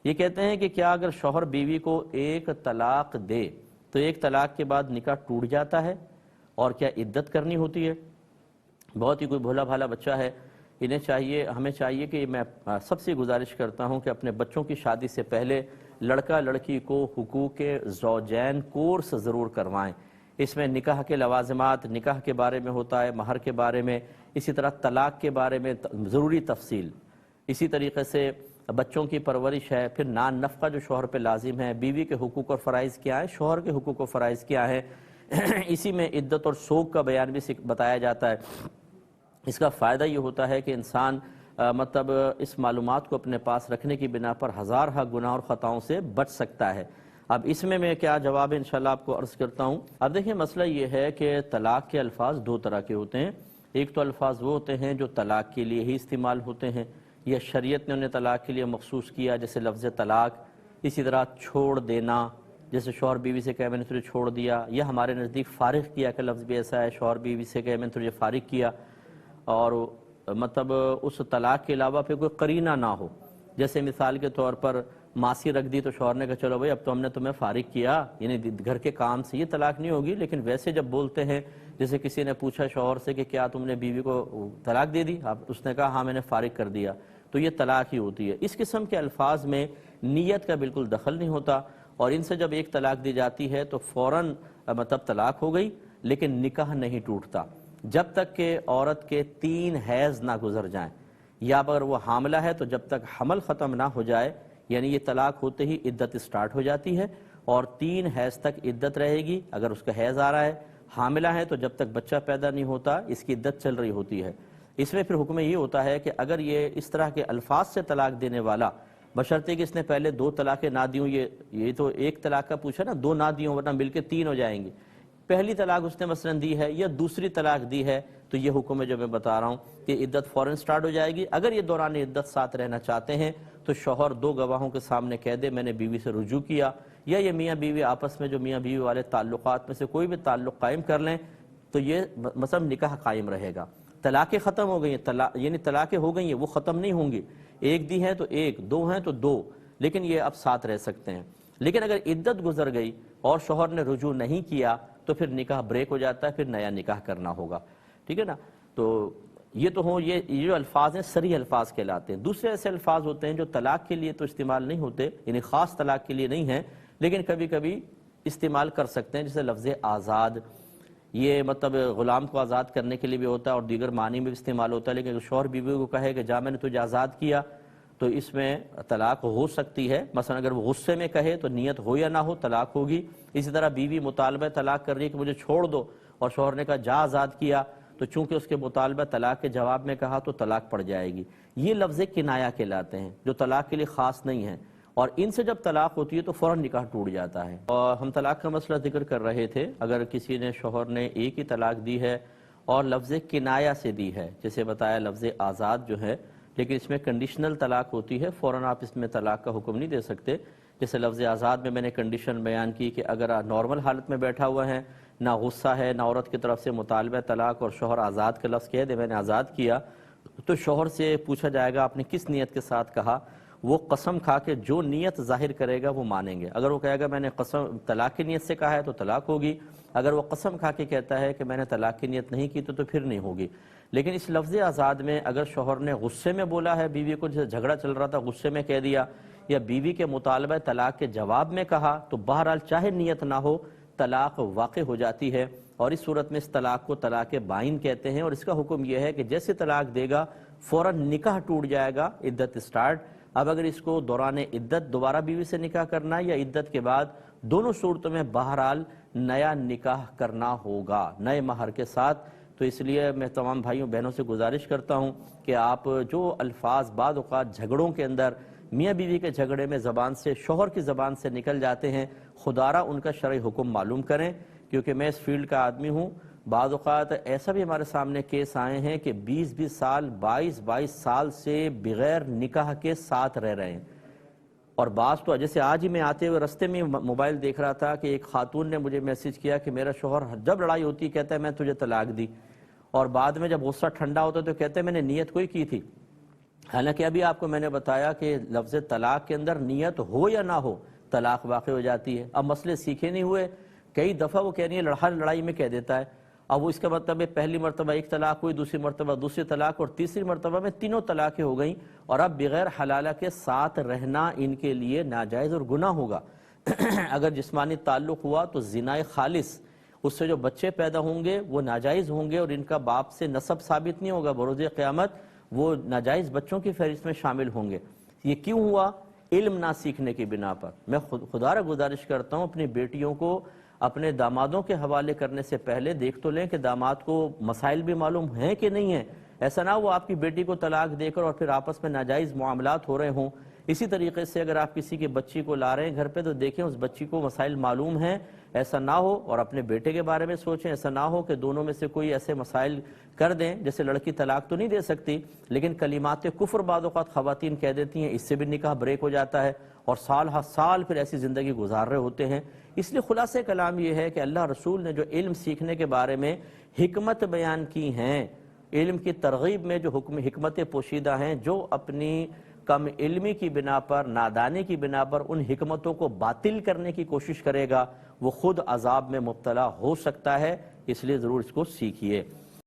یہ کہتے ہیں کہ کیا اگر شوہر بیوی کو ایک طلاق دے تو ایک طلاق کے بعد نکاح ٹوٹ جاتا ہے اور کیا عدت کرنی ہوتی ہے؟ بہت ہی کوئی بھولا بھالا بچہ ہے، ہمیں چاہیے کہ میں سب سے گزارش کرتا ہوں کہ اپنے بچوں کی شادی سے پہلے لڑکا لڑکی کو حقوق زوجین کورس ضرور کروائیں۔ اس میں نکاح کے لوازمات، نکاح کے بارے میں ہوتا ہے، مہر کے بارے میں، اسی طرح طلاق کے بارے میں ضروری تفصیل، اسی طریقے سے بچوں کی پرورش ہے، پھر نان نفقہ جو شوہر پہ لازم ہے، بیوی کے حقوق اور فرائض کیا ہیں، شوہر کے حقوق و فرائض کیا ہیں، اسی میں عدت اور سوگ کا بیان بھی بتایا جاتا ہے۔ اس کا فائدہ یہ ہوتا ہے کہ انسان مطلب اس معلومات کو اپنے پاس رکھنے کی بنا پر ہزارہ گناہ اور خطاؤں سے بچ سکتا ہے۔ اب اس میں کیا جواب ہے انشاءاللہ آپ کو عرض کرتا ہوں۔ اب دیکھیں مسئلہ یہ ہے کہ طلاق کے الفاظ دو طرح کے ہوتے ہیں۔ ایک تو الفاظ وہ ہوتے ہیں جو طلاق کے لیے ہی استعمال ہوتے ہیں یا شریعت نے انہیں طلاق کے لیے مخصوص کیا، جیسے لفظ طلاق، اسی طرح چھوڑ دینا، جیسے شوہر بیوی سے کہے میں نے تجھے چھوڑ دیا، یا ہمارے نزدیک فارغ کیا کا لفظ بھی ایسا ہے، شوہر بیوی سے کہے میں نے تجھے فارغ کیا، اور مطلب اس طلاق کے علاوہ پھر کوئی قرینہ نہ ہو، جیسے مثال کے طور پر ماسی رکھ دی تو شوہر نے کہا چلو بھائی اب تو ہم نے تمہیں فارغ کیا، یعنی گھر کے کام سے، یہ طلاق نہیں ہوگی۔ لیکن ویسے جب بولتے ہیں، جیسے کسی نے پوچھا شوہر سے کہ کیا تم نے بیوی کو طلاق دے دی، اس نے کہا ہاں میں نے فارغ کر دیا، تو یہ طلاق ہی ہوتی ہے۔ اس قسم کے الفاظ میں نیت کا بالکل دخل نہیں ہوتا، اور ان سے جب ایک طلاق دی جاتی ہے تو فوراً مطلب طلاق ہو گئی، لیکن نکاح نہیں ٹوٹتا جب تک کہ عورت کے 3 حیض نہ گزر جائیں، یا اگر وہ حاملہ ہے تو جب تک حمل ختم نہ ہو جائے، یعنی یہ طلاق ہوتے ہی عدت سٹارٹ ہو جاتی ہے، اور 3 حیض تک عدت رہے گی۔ اگر اس کا حیض آ رہا ہے، حاملہ ہے، تو جب تک بچہ پیدا نہیں ہوتا اس کی عدت چل رہی ہوتی ہے۔ اس میں پھر حکم یہ ہوتا ہے کہ اگر یہ اس طرح کے الفاظ سے طلاق دینے والا، بشرطے کہ اس نے پہلے 2 طلاقیں نہ دیں، یہ تو ایک طلاق کا پوچھا نا، 2 نہ دیں ورنہ مل کے 3 ہو جائیں گی، پہلی طلاق اس نے مثلاً دی ہے یا دوسری طلاق دی ہے، تو یہ حکم ہے جو میں بتا رہا ہوں کہ عدت فوراً سٹارٹ ہو جائے گی۔ اگر یہ دوران عدت ساتھ رہنا چاہتے ہیں تو شوہر 2 گواہوں کے سامنے کہہ دے میں نے بیوی سے رجوع کیا، یا یہ میاں بیوی آپس میں جو میاں بیوی والے تعلقات میں سے کوئی بھی تعلق قائم کر لیں، تو یہ مثلا نکاح قائم رہے گا۔ طلاقیں ختم ہو گئی ہیں، یعنی طلاقیں ہو گئی ہیں، وہ ختم نہیں ہوں گی، ایک دی ہے تو ایک، 2 ہیں تو 2، لیکن یہ اب ساتھ رہ سکتے ہیں۔ لیکن اگر عدت گزر گئی اور شوہر نے رجوع نہیں کیا تو پھر نکاح بریک ہو جاتا ہے، پھر نیا نکاح کرنا ہوگا، ٹھیک ہے نا۔ تو یہ تو ہوں، یہ جو الفاظ ہیں صریح الفاظ کہلاتے ہیں۔ دوسرے ایسے الفاظ ہوتے ہیں جو طلاق کے لیے تو استعمال نہیں ہوتے، یعنی خاص طلاق کے لیے نہیں ہیں، لیکن کبھی کبھی استعمال کر سکتے ہیں، جیسے لفظ آزاد، یہ مطلب غلام کو آزاد کرنے کے لیے بھی ہوتا ہے اور دیگر معنی میں بھی استعمال ہوتا ہے۔ لیکن اگر شوہر بیوی کو کہے کہ جا میں نے تجھے آزاد کیا، تو اس میں طلاق ہو سکتی ہے۔ مثلا اگر وہ غصے میں کہے تو نیت ہو یا نہ ہو طلاق ہوگی۔ اسی طرح بیوی مطالبہ طلاق کر رہی ہے کہ مجھے چھوڑ دو، اور شوہر نے کہا جا آزاد کیا، تو چونکہ اس کے مطالبہ طلاق کے جواب میں کہا تو طلاق پڑ جائے گی۔ یہ لفظ کنایا کہلاتے ہیں جو طلاق کے لیے خاص نہیں ہیں، اور ان سے جب طلاق ہوتی ہے تو فوراً نکاح ٹوٹ جاتا ہے۔ اور ہم طلاق کا مسئلہ ذکر کر رہے تھے، اگر کسی نے شوہر نے ایک ہی طلاق دی ہے اور لفظ کنایا سے دی ہے، جیسے بتایا لفظ آزاد جو ہے، لیکن اس میں کنڈیشنل طلاق ہوتی ہے، فوراً آپ اس میں طلاق کا حکم نہیں دے سکتے۔ جیسے لفظ آزاد میں نے کنڈیشن بیان کی کہ اگر نارمل حالت میں بیٹھا ہوا ہے، نہ غصہ ہے نہ عورت کی طرف سے مطالبہ طلاق، اور شوہر آزاد کا لفظ کہہ دے میں نے آزاد کیا، تو شوہر سے پوچھا جائے گا آپ نے کس نیت کے ساتھ کہا، وہ قسم کھا کے جو نیت ظاہر کرے گا وہ مانیں گے۔ اگر وہ کہے گا میں نے قسم طلاق کی نیت سے کہا ہے تو طلاق ہوگی، اگر وہ قسم کھا کے کہتا ہے کہ میں نے طلاق کی نیت نہیں کی تو پھر نہیں ہوگی۔ لیکن اس لفظ آزاد میں اگر شوہر نے غصے میں بولا ہے بیوی کو، جیسے جھگڑا چل رہا تھا غصے میں کہہ دیا، یا بیوی کے مطالبہ طلاق کے جواب میں کہا، تو بہرحال چاہے نیت نہ ہو طلاق واقع ہو جاتی ہے، اور اس صورت میں اس طلاق کو طلاق بائن کہتے ہیں۔ اور اس کا حکم یہ ہے کہ جیسے طلاق دے گا فوراً نکاح ٹوٹ جائے گا، عدت سٹارٹ۔ اب اگر اس کو دوران عدت دوبارہ بیوی سے نکاح کرنا ہے یا عدت کے بعد، دونوں صورتوں میں بہرحال نیا نکاح کرنا ہوگا نئے مہر کے ساتھ۔ تو اس لیے میں تمام بھائیوں بہنوں سے گزارش کرتا ہوں کہ آپ جو الفاظ بعض اوقات جھگڑوں کے اندر، میاں بیوی کے جھگڑے میں زبان سے، شوہر کی زبان سے نکل جاتے ہیں، خدارہ ان کا شرعی حکم معلوم کریں، کیونکہ میں اس فیلڈ کا آدمی ہوں۔ بعض اوقات ایسا بھی ہمارے سامنے کیس آئے ہیں کہ 20 سال 22 سال سے بغیر نکاح کے ساتھ رہ رہے ہیں، اور بعض تو جیسے آج ہی میں آتے ہوئے رستے میں موبائل دیکھ رہا تھا کہ ایک خاتون نے مجھے میسج کیا کہ میرا شوہر جب لڑائی ہوتی کہتا ہے میں تجھے طلاق دی، اور بعد میں جب غصہ ٹھنڈا ہوتا ہے تو کہتے ہیں میں نے نیت کوئی کی تھی، حالانکہ ابھی آپ کو میں نے بتایا کہ لفظ طلاق کے اندر نیت ہو یا نہ ہو طلاق واقع ہو جاتی ہے. اب مسئلے سیکھے نہیں ہوئے, کئی دفعہ وہ کہہ رہی ہے ہر لڑائی میں کہہ دیتا ہے. اب وہ اس کا مطلب ہے پہلی مرتبہ ایک طلاق ہوئی, دوسری مرتبہ دوسری طلاق, اور تیسری مرتبہ میں تینوں طلاقیں ہو گئیں, اور اب بغیر حلالہ کے ساتھ رہنا ان کے لیے ناجائز اور گناہ ہوگا. اگر جسمانی تعلق ہوا تو زنا خالص, اس سے جو بچے پیدا ہوں گے وہ ناجائز ہوں گے, اور ان کا باپ سے نسب ثابت نہیں ہوگا. بروز قیامت وہ ناجائز بچوں کی فہرست میں شامل ہوں گے. یہ کیوں ہوا؟ علم نہ سیکھنے کی بنا پر. میں خدا را گزارش کرتا ہوں اپنی بیٹیوں کو اپنے دامادوں کے حوالے کرنے سے پہلے دیکھ تو لیں کہ داماد کو مسائل بھی معلوم ہیں کہ نہیں ہیں. ایسا نہ وہ آپ کی بیٹی کو طلاق دے کر اور پھر آپس میں ناجائز معاملات ہو رہے ہوں. اسی طریقے سے اگر آپ کسی کی بچی کو لا رہے ہیں گھر پہ تو دیکھیں اس بچی کو مسائل معلوم ہیں, ایسا نہ ہو. اور اپنے بیٹے کے بارے میں سوچیں, ایسا نہ ہو کہ دونوں میں سے کوئی ایسے مسائل کر دیں. جیسے لڑکی طلاق تو نہیں دے سکتی, لیکن کلمات کفر بعض اوقات خواتین کہہ دیتی ہیں, اس سے بھی نکاح بریک ہو جاتا ہے, اور سال ہر سال پھر ایسی زندگی گزار رہے ہوتے ہیں. اس لیے خلاصہ کلام یہ ہے کہ اللہ رسول نے جو علم سیکھنے کے بارے میں حکمت بیان کی ہیں, علم کی ترغیب میں جو حکمت پوشیدہ ہیں, جو اپنی کم علمی کی بنا پر, نادانی کی بنا پر ان حکمتوں کو باطل کرنے کی کوشش کرے گا, وہ خود عذاب میں مبتلا ہو سکتا ہے. اس لیے ضرور اس کو سیکھیے.